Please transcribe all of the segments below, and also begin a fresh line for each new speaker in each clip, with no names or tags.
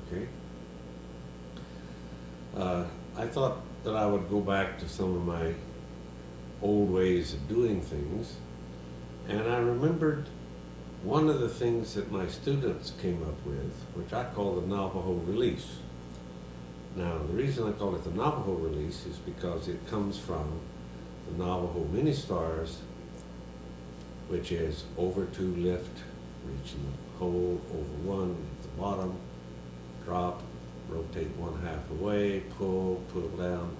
Okay. I thought that I would go back to some of my old ways of doing things, and I remembered one of the things that my students came up with, which I call the Navajo release. Now, the reason I call it the Navajo release is because it comes from the Navajo mini stars, which is over two lift, reaching the hole, over one at the bottom, drop, rotate one half away, pull down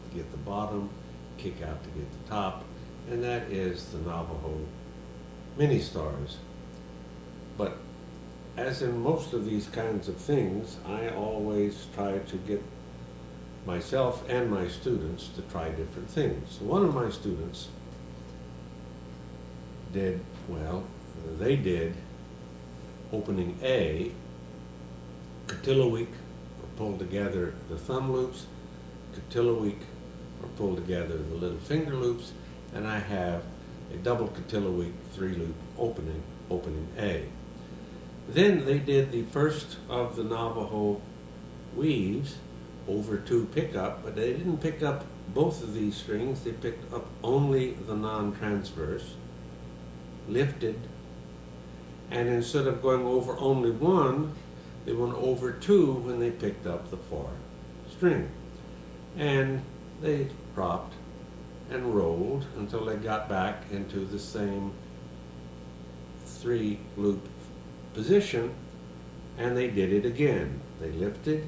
to get the bottom, kick out to get the top, and that is the Navajo mini stars. But as in most of these kinds of things, I always try to get myself and my students to try different things. So one of my students did, well, they did opening A, Cotilloweek, or pulled together the thumb loops, Cotilloweek, or pulled together the little finger loops, and I have a double Cotilloweek 3-loop opening A. Then they did the first of the Navajo weaves over two pickup, but they didn't pick up both of these strings, they picked up only the non-transverse, lifted, and instead of going over only one, they went over two when they picked up the far string. And they dropped and rolled until they got back into the same 3-loop position, and they did it again. They lifted,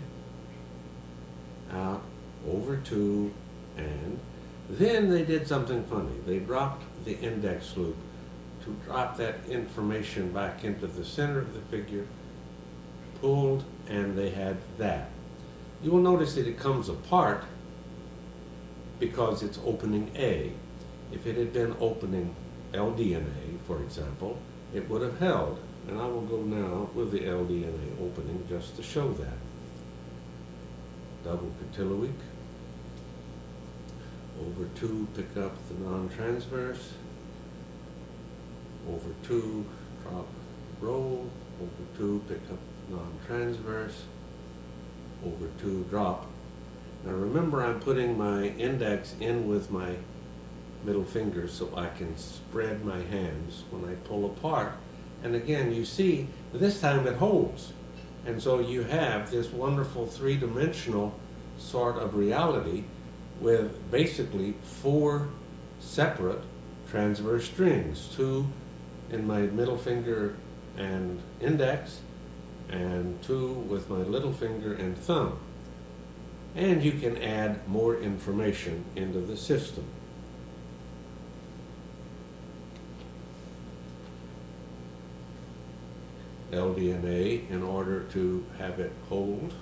out, over two, and then they did something funny. They dropped the index loop to drop that information back into the center of the figure, pulled, and they had that. You will notice that it comes apart because it's opening A. If it had been opening LDNA, for example, it would have held. And I will go now with the LDNA opening just to show that. Double Cotilloweek, over two, pick up the non-transverse, over two, drop, roll, over two, pick up non-transverse, over two, drop. Now remember, I'm putting my index in with my middle finger so I can spread my hands when I pull apart. And again, you see, this time it holds. And so you have this wonderful three-dimensional sort of reality with basically 4 separate transverse strings, 2 in my middle finger and index, and 2 with my little finger and thumb. And you can add more information into the system. LDNA in order to have it hold.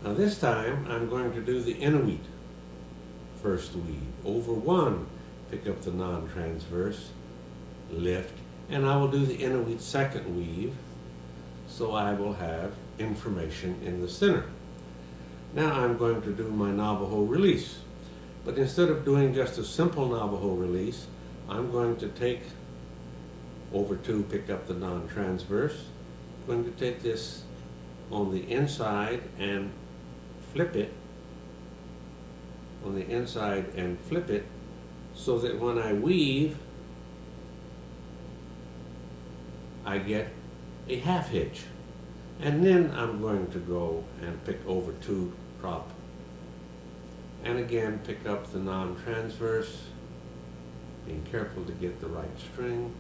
Now this time I'm going to do the Inuit first weave. Over one, pick up the non-transverse, lift, and I will do the Inuit second weave, so I will have information in the center. Now I'm going to do my Navajo release. But instead of doing just a simple Navajo release, I'm going to take over two, pick up the non-transverse. I'm going to take this on the inside and flip it on the inside and flip it so that when I weave, I get a half hitch. And then I'm going to go and pick over two, drop, and again pick up the non-transverse, being careful to get the right string.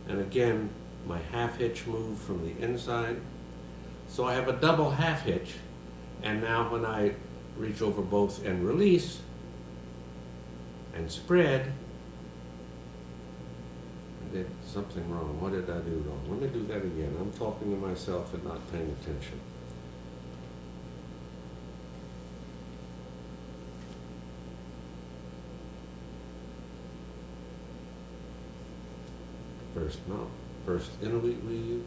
And again, my half hitch move from the inside. So I have a double half hitch, and now when I reach over both and release and spread, I did something wrong. What did I do wrong? Let me do that again. I'm talking to myself and not paying attention. First Inuit weave,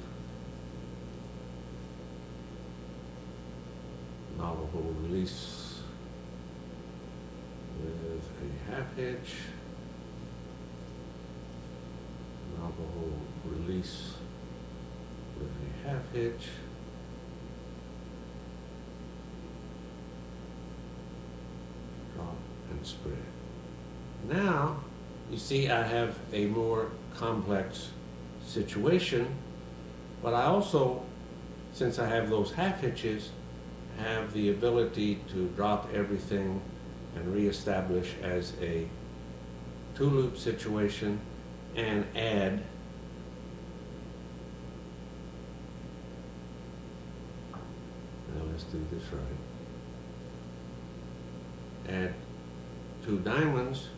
Navajo release with a half hitch, Navajo release with a half hitch. Drop and spread. Now, you see I have a more complex situation, but I also, since I have those half hitches, have the ability to drop everything and reestablish as a two-loop situation and add now let's do this right. Add 2 diamonds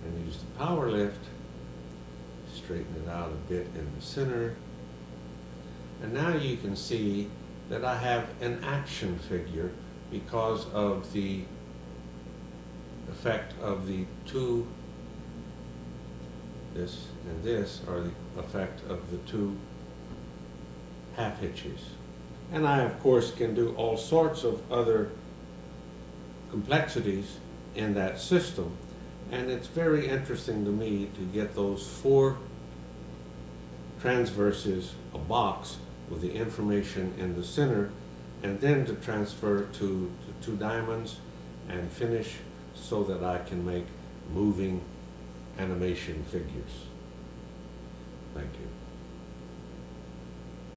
and use the power lift, straighten it out a bit in the center, and now you can see that I have an action figure because of the effect of the two, this and this are the effect of the 2 half hitches. And I of course can do all sorts of other complexities in that system, and it's very interesting to me to get those 4 transverses, a box with the information in the center, and then to transfer to the 2 diamonds and finish so that I can make moving animation figures. Thank you.